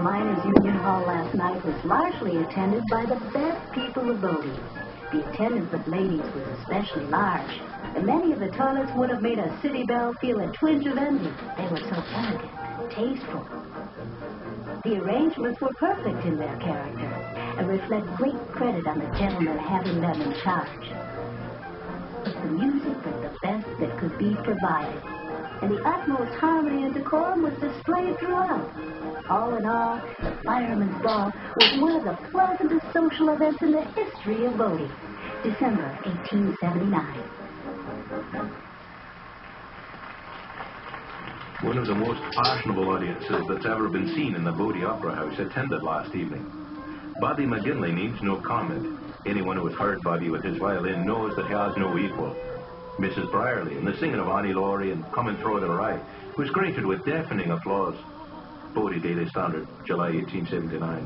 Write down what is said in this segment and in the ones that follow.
Miners' Union Hall last night was largely attended by the best people of Bodie. The attendance of ladies was especially large, and many of the toilets would have made a city belle feel a twinge of envy. They were so elegant, tasteful. The arrangements were perfect in their character and reflect great credit on the gentleman having them in charge. But the music was the best that could be provided, and the utmost harmony and decorum was displayed throughout. All in all, the Fireman's Ball was one of the pleasantest social events in the history of Bodie. December 1879. One of the most fashionable audiences that's ever been seen in the Bodie Opera House attended last evening. Bodie McGinley needs no comment. Anyone who has heard Bodie with his violin knows that he has no equal. Mrs. Brierly and the singing of Annie Laurie and Come and Throw It Away was greeted with deafening applause. Bodie Daily Standard, July 1879.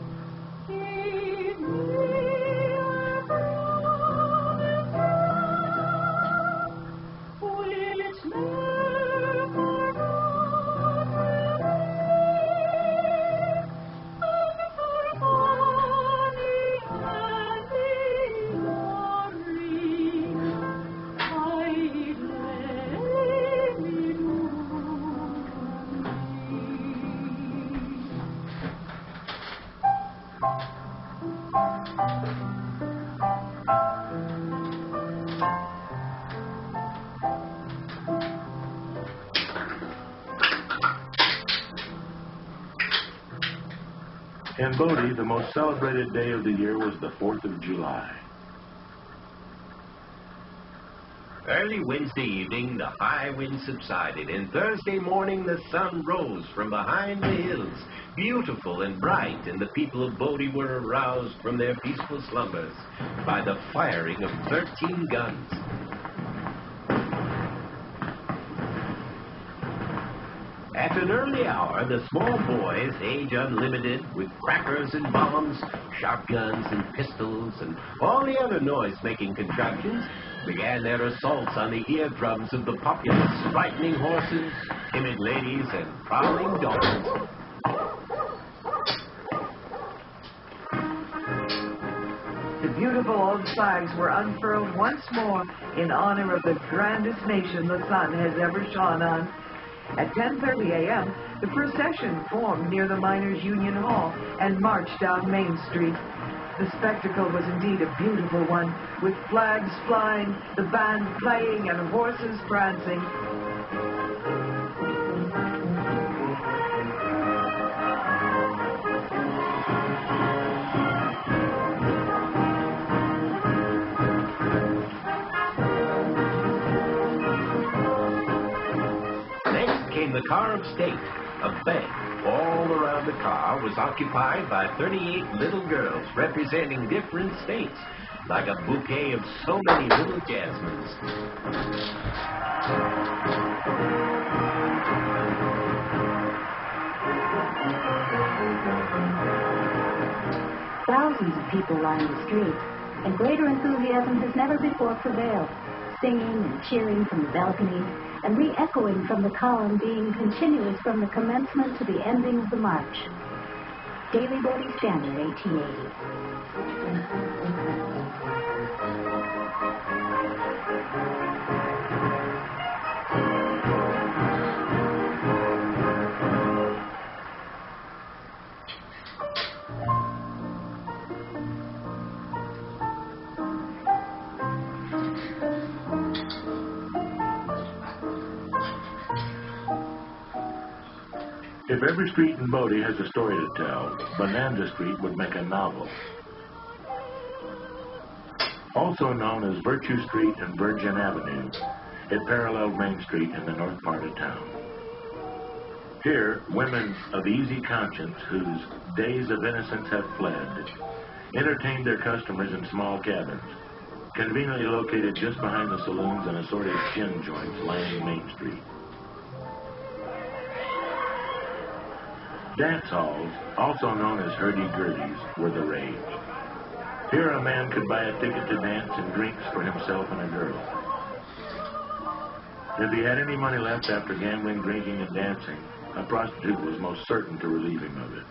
In Bodie, the most celebrated day of the year was the 4th of July. Early Wednesday evening, the high wind subsided, and Thursday morning the sun rose from behind the hills, beautiful and bright, and the people of Bodie were aroused from their peaceful slumbers by the firing of 13 guns. At an early hour, the small boys, age unlimited, with crackers and bombs, shotguns and pistols, and all the other noise-making contraptions, began their assaults on the eardrums of the populace, frightening horses, timid ladies, and prowling dogs. The beautiful old flags were unfurled once more in honor of the grandest nation the sun has ever shone on. At 10:30 a.m., the procession formed near the Miners' Union Hall and marched down Main Street. The spectacle was indeed a beautiful one, with flags flying, the band playing, and horses prancing. The car of state, a bank. All around the car was occupied by 38 little girls representing different states, like a bouquet of so many little jasmines. Thousands of people lined the streets, and greater enthusiasm has never before prevailed, singing and cheering from the balconies, and re-echoing from the column, being continuous from the commencement to the ending of the march. Daily Bodie Standard, 1880. If every street in Bodie has a story to tell, Bonanza Street would make a novel. Also known as Virtue Street and Virgin Avenue, it paralleled Main Street in the north part of town. Here, women of easy conscience whose days of innocence have fled entertained their customers in small cabins, conveniently located just behind the saloons and assorted gin joints lining Main Street. Dance halls, also known as hurdy-gurdies, were the rage. Here a man could buy a ticket to dance and drinks for himself and a girl. If he had any money left after gambling, drinking, and dancing, a prostitute was most certain to relieve him of it.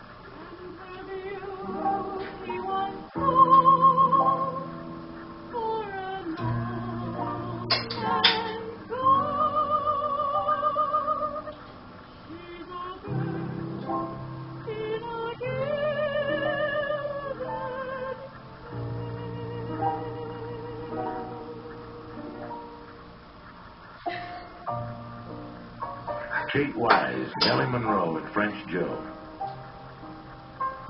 Kate Wise, Nellie Monroe, and French Joe.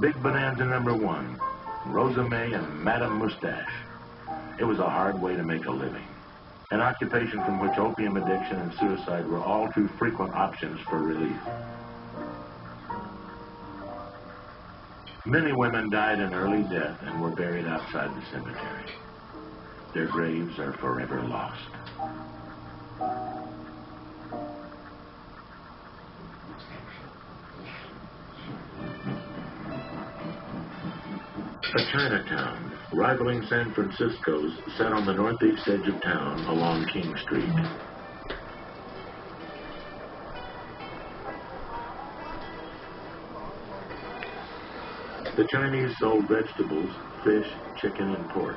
Big Bonanza number 1, Rosa May and Madame Moustache. It was a hard way to make a living, an occupation from which opium addiction and suicide were all too frequent options for relief. Many women died an early death and were buried outside the cemetery. Their graves are forever lost. A Chinatown, rivaling San Francisco's, set on the northeast edge of town along King Street. The Chinese sold vegetables, fish, chicken, and pork.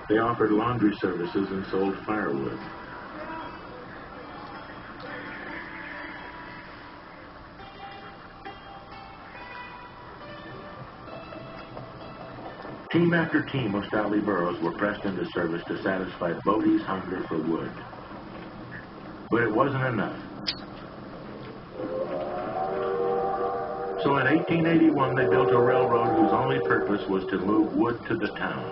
They offered laundry services and sold firewood. Team after team of stoutly burros were pressed into service to satisfy Bodie's hunger for wood. But it wasn't enough. So in 1881, they built a railroad whose only purpose was to move wood to the town.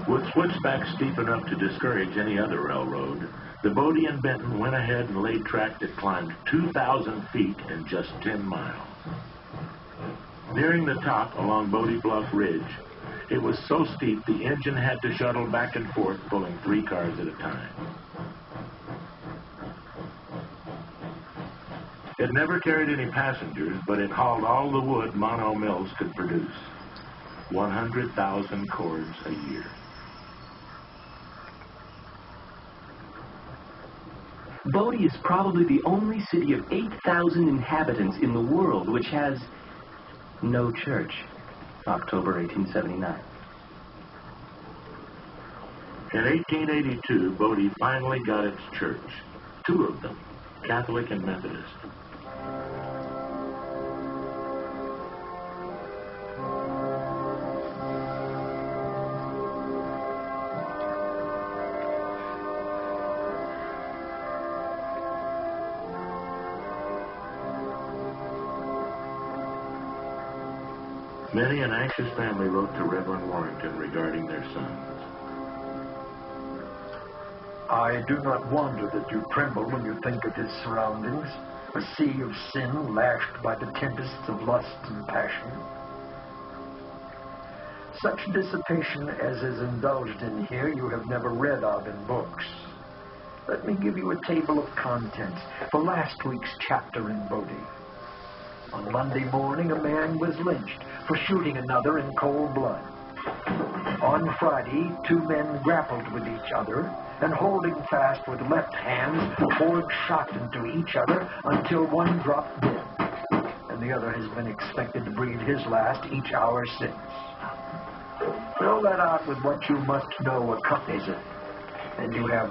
With switchbacks steep enough to discourage any other railroad, the Bodie and Benton went ahead and laid track that climbed 2,000 feet in just 10 miles. Nearing the top along Bodie Bluff Ridge, it was so steep the engine had to shuttle back and forth, pulling 3 cars at a time. It never carried any passengers, but it hauled all the wood Mono Mills could produce. 100,000 cords a year. Bodie is probably the only city of 8,000 inhabitants in the world which has no church. October 1879. In 1882, Bodie finally got its church. 2 of them, Catholic and Methodist. Many an anxious family wrote to Reverend Warrington regarding their sons. I do not wonder that you tremble when you think of his surroundings, a sea of sin lashed by the tempests of lust and passion. Such dissipation as is indulged in here you have never read of in books. Let me give you a table of contents for last week's chapter in Bodie. On Monday morning, a man was lynched for shooting another in cold blood. On Friday, 2 men grappled with each other and, holding fast with left hands, poured shot into each other until one dropped dead, and the other has been expected to breathe his last each hour since. Fill that out with what you must know accompanies it, and you have